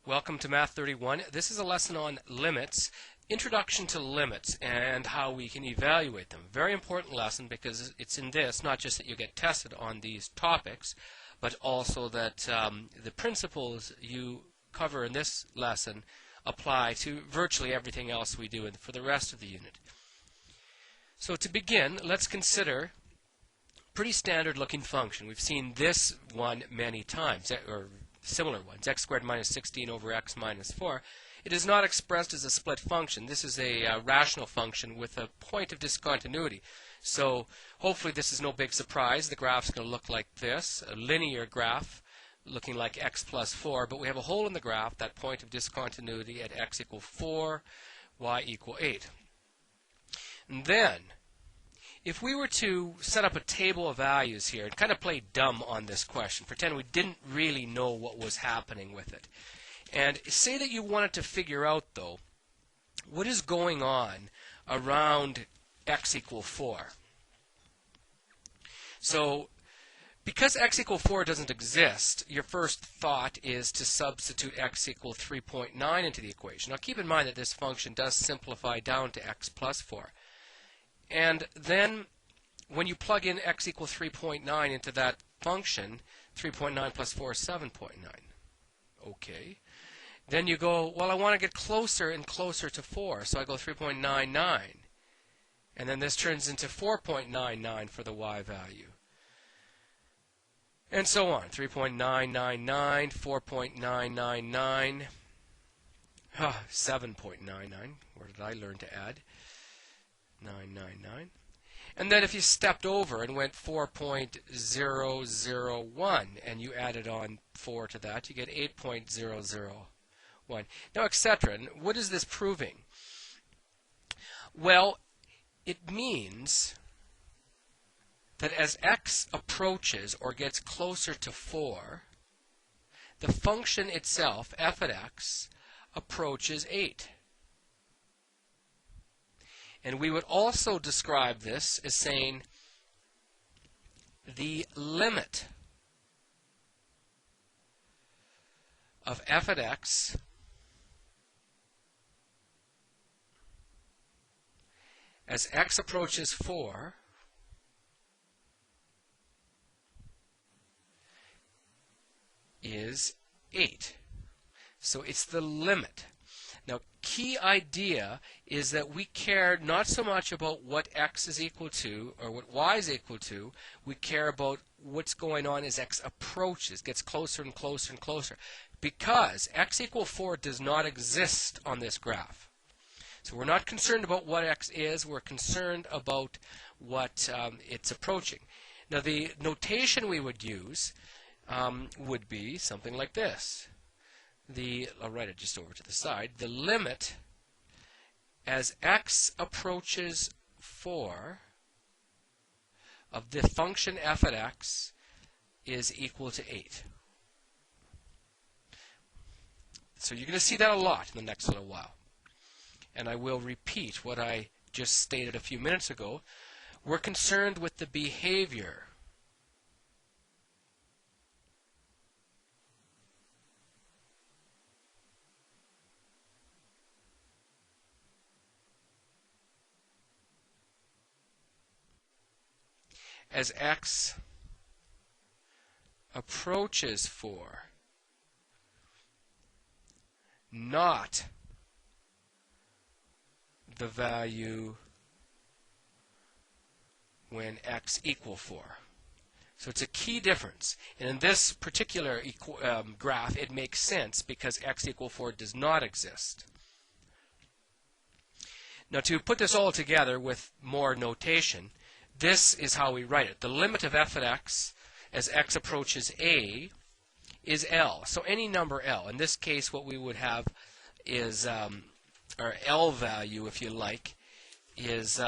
Welcome to Math 31. This is a lesson on limits, introduction to limits, and how we can evaluate them. Very important lesson because it's in this, not just that you get tested on these topics, but also that the principles you cover in this lesson apply to virtually everything else we do for the rest of the unit. So to begin, let's consider a pretty standard looking function. We've seen this one many times, or similar ones, x squared minus 16 over x minus 4. It is not expressed as a split function. This is a rational function with a point of discontinuity. So hopefully this is no big surprise. The graph's going to look like this, a linear graph looking like x plus 4, but we have a hole in the graph, that point of discontinuity at x equal 4, y equal 8. And then, if we were to set up a table of values here and kind of play dumb on this question, pretend we didn't really know what was happening with it, and say that you wanted to figure out, though, what is going on around x equal 4. So, because x equal 4 doesn't exist, your first thought is to substitute x equal 3.9 into the equation. Now keep in mind that this function does simplify down to x plus 4. And then when you plug in x equals 3.9 into that function, 3.9 plus 4 is 7.9. Okay. Then you go, well, I want to get closer and closer to 4, so I go 3.99. And then this turns into 4.99 for the y value. And so on. 3.999, 4.999, 7.99. Where did I learn to add? 999. And then if you stepped over and went 4.001 and you added on 4 to that, you get 8.001. Now, etc. And what is this proving? Well, it means that as x approaches or gets closer to 4, the function itself, f at x, approaches 8. And we would also describe this as saying the limit of f at x as x approaches 4 is 8. So it's the limit. Now, key idea is that we care not so much about what x is equal to or what y is equal to. We care about what's going on as x approaches, gets closer and closer and closer. Because x equal 4 does not exist on this graph. So we're not concerned about what x is. We're concerned about what it's approaching. Now, the notation we would use would be something like this. I'll write it just over to the side. The limit as x approaches 4 of the function f at x is equal to 8. So you're going to see that a lot in the next little while. And I will repeat what I just stated a few minutes ago. We're concerned with the behavior as x approaches 4, not the value when x equal 4. So it's a key difference. And in this particular graph, it makes sense because x equal 4 does not exist. Now, to put this all together with more notation, this is how we write it. The limit of f at x as x approaches a is L. So any number L. In this case, what we would have is, our L value, if you like, is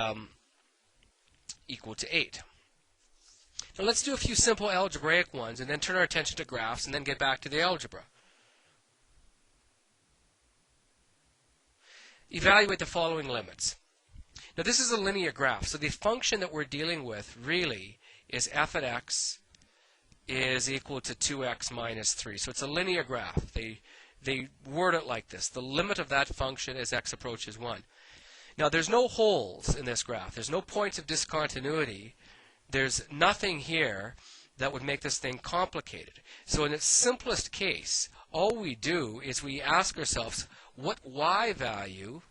equal to 8. Now let's do a few simple algebraic ones and then turn our attention to graphs and then get back to the algebra. Evaluate the following limits. Now this is a linear graph, so the function that we're dealing with really is f at x is equal to 2x minus 3. So it's a linear graph. they word it like this. The limit of that function as x approaches 1. Now, there's no holes in this graph. There's no points of discontinuity. There's nothing here that would make this thing complicated. So in its simplest case, all we do is we ask ourselves, what y value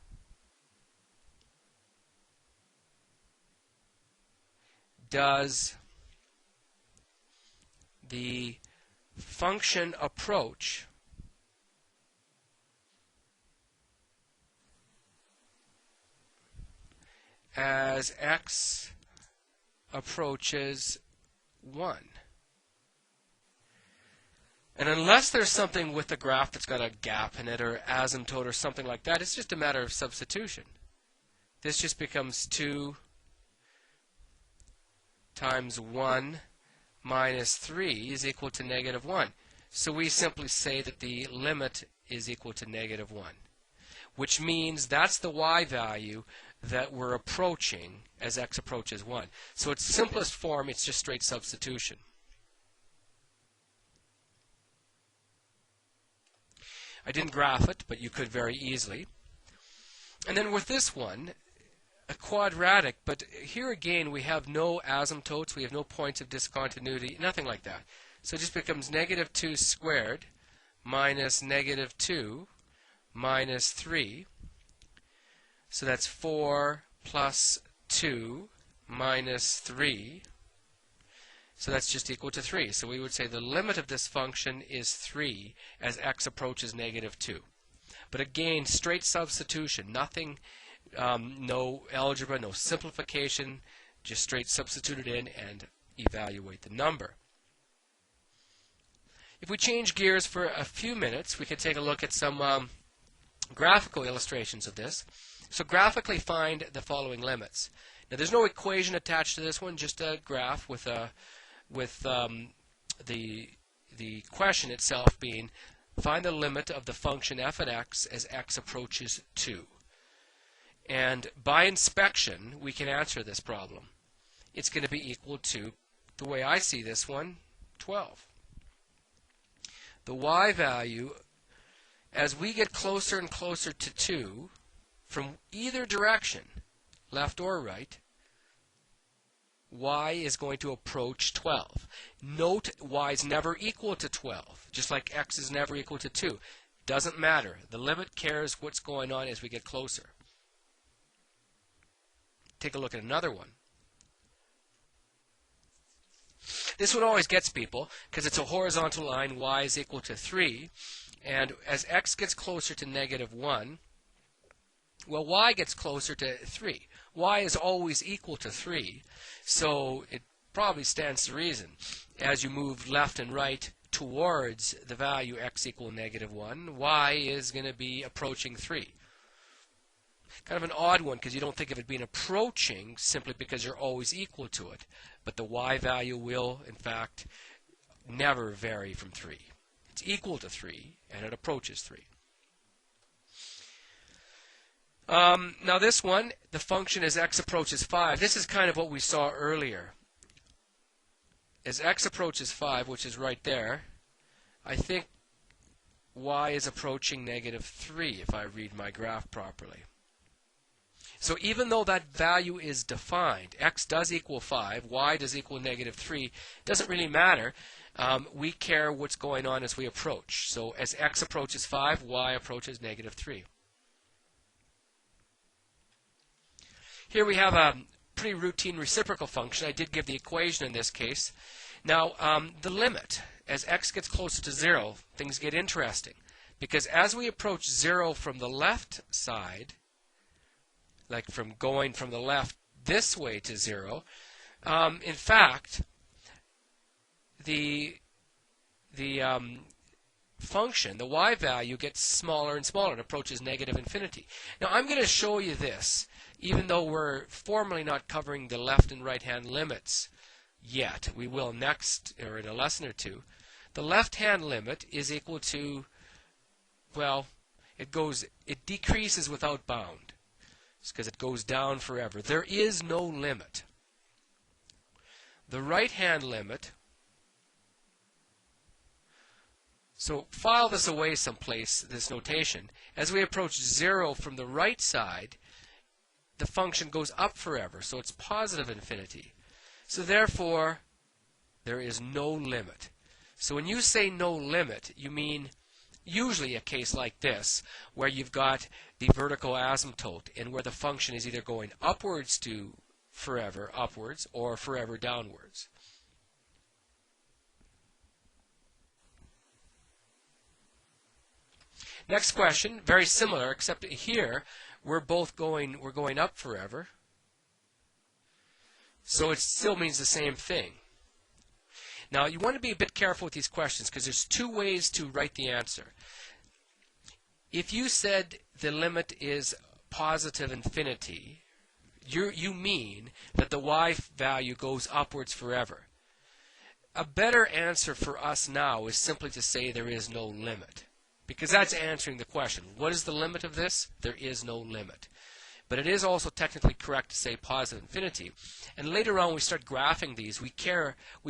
does the function approach as x approaches 1? And unless there's something with the graph that's got a gap in it or asymptote or something like that, it's just a matter of substitution. This just becomes 2 times 1 minus 3 is equal to negative 1. So we simply say that the limit is equal to negative 1, which means that's the y value that we're approaching as x approaches 1. So its simplest form, it's just straight substitution. I didn't graph it, but you could very easily. And then with this one, a quadratic, but here again we have no asymptotes, we have no points of discontinuity, nothing like that. So it just becomes negative 2 squared minus negative 2 minus 3. So that's 4 plus 2 minus 3. So that's just equal to 3. So we would say the limit of this function is 3 as x approaches negative 2. But again, straight substitution, nothing, no algebra, no simplification, just straight substitute it in and evaluate the number. If we change gears for a few minutes, we can take a look at some graphical illustrations of this. So graphically find the following limits. Now there's no equation attached to this one, just a graph with the question itself being find the limit of the function f of x as x approaches 2. And by inspection, we can answer this problem. It's going to be equal to, the way I see this one, 12. The y value, as we get closer and closer to 2, from either direction, left or right, y is going to approach 12. Note y is never equal to 12, just like x is never equal to 2. Doesn't matter. The limit cares what's going on as we get closer. Take a look at another one. This one always gets people because it's a horizontal line, y is equal to 3. And as x gets closer to negative 1, well, y gets closer to 3. Y is always equal to 3, so it probably stands to reason. As you move left and right towards the value x equal negative 1, y is going to be approaching 3. Kind of an odd one because you don't think of it being approaching simply because you're always equal to it. But the y value will, in fact, never vary from 3. It's equal to 3, and it approaches 3. Now this one, the function as x approaches 5, this is kind of what we saw earlier. As x approaches 5, which is right there, I think y is approaching negative 3 if I read my graph properly. So even though that value is defined, x does equal 5, y does equal negative 3, it doesn't really matter. We care what's going on as we approach. So as x approaches 5, y approaches negative 3. Here we have a pretty routine reciprocal function. I did give the equation in this case. Now, the limit, as x gets closer to 0, things get interesting. Because as we approach 0 from the left side, like from going from the left this way to 0, in fact, the function, the y value, gets smaller and smaller. It approaches negative infinity. Now, I'm going to show you this, even though we're formally not covering the left and right-hand limits yet. We will next, or in a lesson or two. The left-hand limit is equal to, well, it decreases without bound. It's because it goes down forever. There is no limit. The right-hand limit So file this away someplace, this notation. As we approach 0 from the right side, the function goes up forever, so it's positive infinity. So therefore, there is no limit. So when you say no limit, you mean usually a case like this, where you've got the vertical asymptote and where the function is either going upwards to forever upwards or forever downwards. Next question, very similar, except here we're going up forever. So it still means the same thing. Now you want to be a bit careful with these questions because there's two ways to write the answer. If you said the limit is positive infinity, you mean that the y value goes upwards forever. A better answer for us now is simply to say there is no limit, because that's answering the question. What is the limit of this? There is no limit. But it is also technically correct to say positive infinity. And later on when we start graphing these, we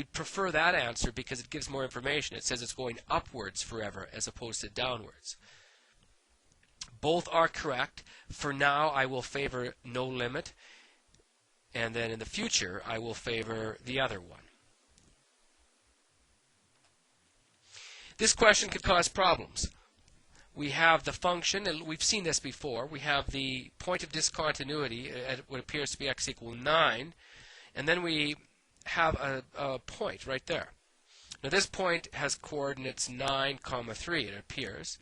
prefer that answer because it gives more information. It says it's going upwards forever as opposed to downwards. Both are correct. For now, I will favor no limit. And then in the future, I will favor the other one. This question could cause problems. We have the function, and we've seen this before. We have the point of discontinuity at what appears to be x equal 9. And then we have a point right there. Now this point has coordinates 9, 3, it appears.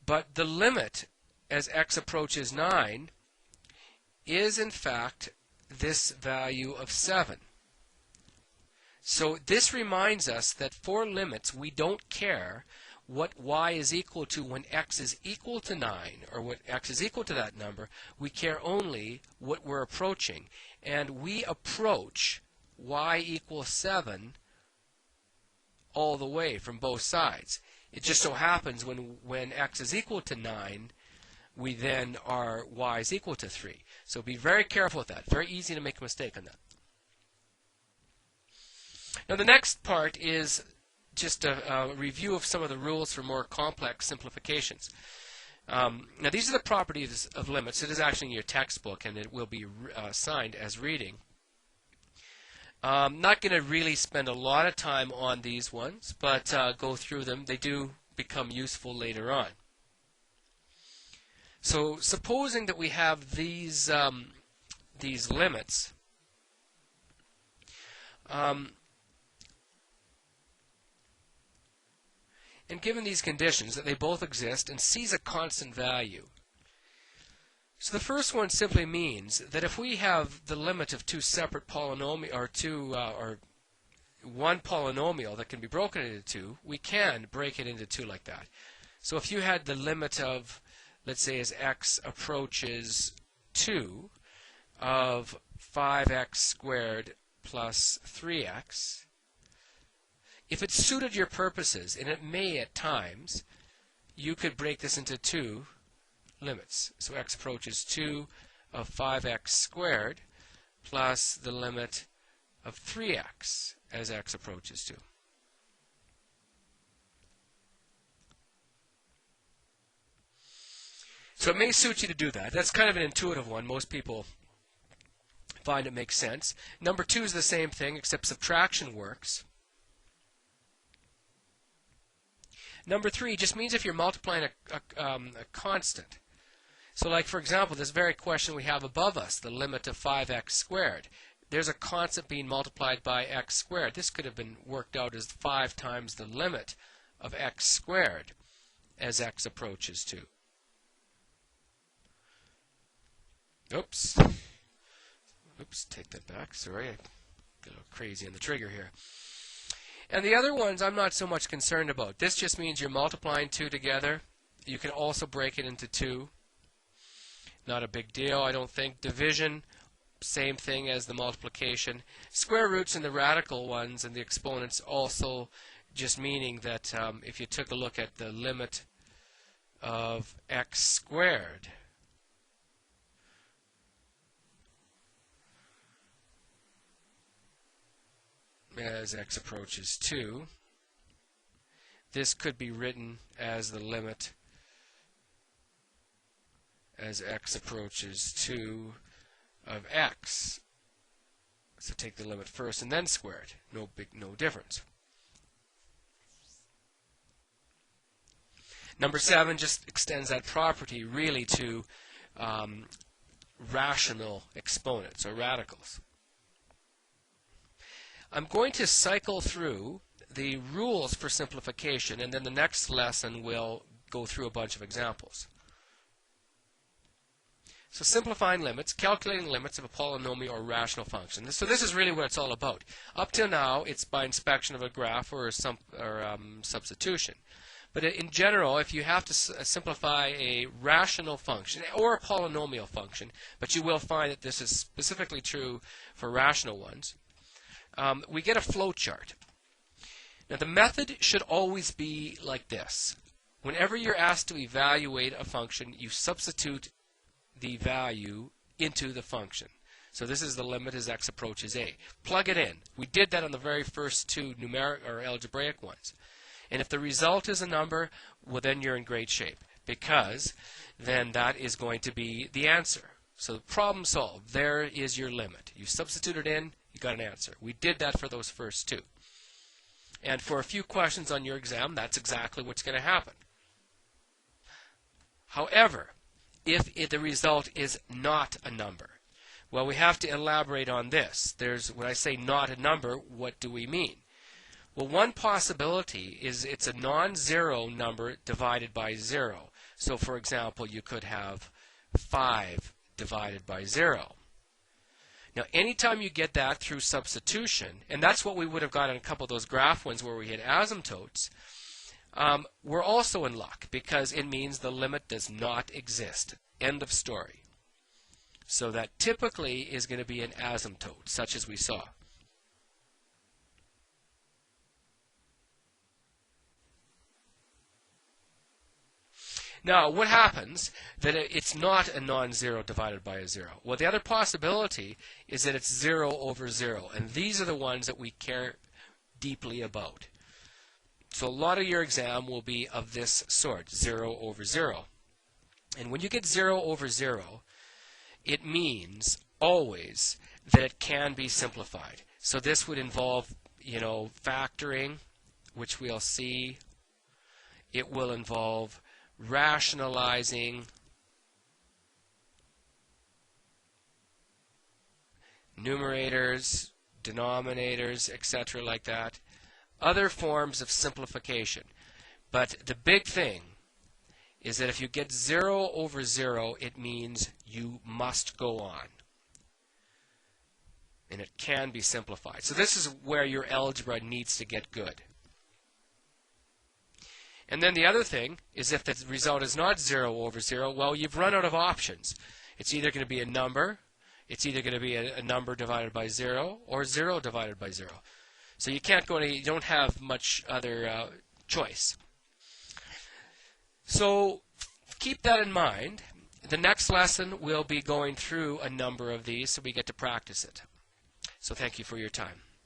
But the limit as x approaches 9 is in fact this value of 7. So this reminds us that for limits we don't care what y is equal to when x is equal to 9 or what x is equal to that number. We care only what we're approaching. And we approach y equals 7 all the way from both sides. It just so happens when x is equal to 9, we then are y is equal to 3. So be very careful with that. Very easy to make a mistake on that. Now the next part is just a review of some of the rules for more complex simplifications. Now these are the properties of limits. It is actually in your textbook and it will be assigned as reading. Not going to really spend a lot of time on these ones, but go through them. They do become useful later on. So supposing that we have these limits, and given these conditions that they both exist and c is a constant value. So the first one simply means that if we have the limit of two separate polynomials, or one polynomial that can be broken into two, we can break it into two like that. So if you had the limit of, let's say as x approaches 2, of 5x squared plus 3x, if it suited your purposes, and it may at times, you could break this into two limits. So x approaches 2 of 5x squared plus the limit of 3x as x approaches 2. So it may suit you to do that. That's kind of an intuitive one. Most people find it makes sense. Number 2 is the same thing, except subtraction works. Number 3 just means if you're multiplying a constant. So like, for example, this very question we have above us, the limit of 5x squared. There's a constant being multiplied by x squared. This could have been worked out as 5 times the limit of x squared as x approaches 2. Oops, take that back. Sorry, I got a little crazy on the trigger here. And the other ones I'm not so much concerned about. This just means you're multiplying 2 together. You can also break it into 2. Not a big deal, I don't think. Division, same thing as the multiplication. Square roots and the radical ones and the exponents also just meaning that if you took a look at the limit of x squared, as x approaches 2, this could be written as the limit as x approaches 2 of x. So take the limit first and then square it. No difference. Number 7 just extends that property really to rational exponents or radicals. I'm going to cycle through the rules for simplification, and then the next lesson will go through a bunch of examples. So simplifying limits, calculating limits of a polynomial or rational function. So this is really what it's all about. Up till now, it's by inspection of a graph or substitution. But in general, if you have to simplify a rational function or a polynomial function, but you will find that this is specifically true for rational ones, we get a flow chart. Now the method should always be like this. Whenever you're asked to evaluate a function, you substitute the value into the function. So this is the limit as x approaches a. Plug it in. We did that on the very first two numeric or algebraic ones. And if the result is a number, well then you're in great shape, because then that is going to be the answer. So problem solved. There is your limit. You substitute it in, you got an answer. We did that for those first two. And for a few questions on your exam, that's exactly what's going to happen. However, if the result is not a number, well, we have to elaborate on this. When I say not a number, what do we mean? Well, one possibility is it's a non-zero number divided by 0. So, for example, you could have 5 divided by 0. Now, anytime you get that through substitution, and that's what we would have got in a couple of those graph ones where we had asymptotes, we're also in luck, because it means the limit does not exist. End of story. So that typically is going to be an asymptote, such as we saw. Now, what happens that it's not a non-zero divided by a 0? Well, the other possibility is that it's 0 over 0, and these are the ones that we care deeply about. So a lot of your exam will be of this sort, 0 over 0. And when you get 0 over 0, it means always that it can be simplified. So this would involve, factoring, which we'll see. It will involve rationalizing, numerators, denominators, etc. like that. Other forms of simplification. But the big thing is that if you get 0 over 0, it means you must go on. And it can be simplified. So this is where your algebra needs to get good. And then the other thing is, if the result is not 0 over 0, well, you've run out of options. It's either going to be a number, it's either going to be a number divided by 0, or 0 divided by 0. So you can't go you don't have much other choice. So keep that in mind. The next lesson we'll be going through a number of these, so we get to practice it. So thank you for your time.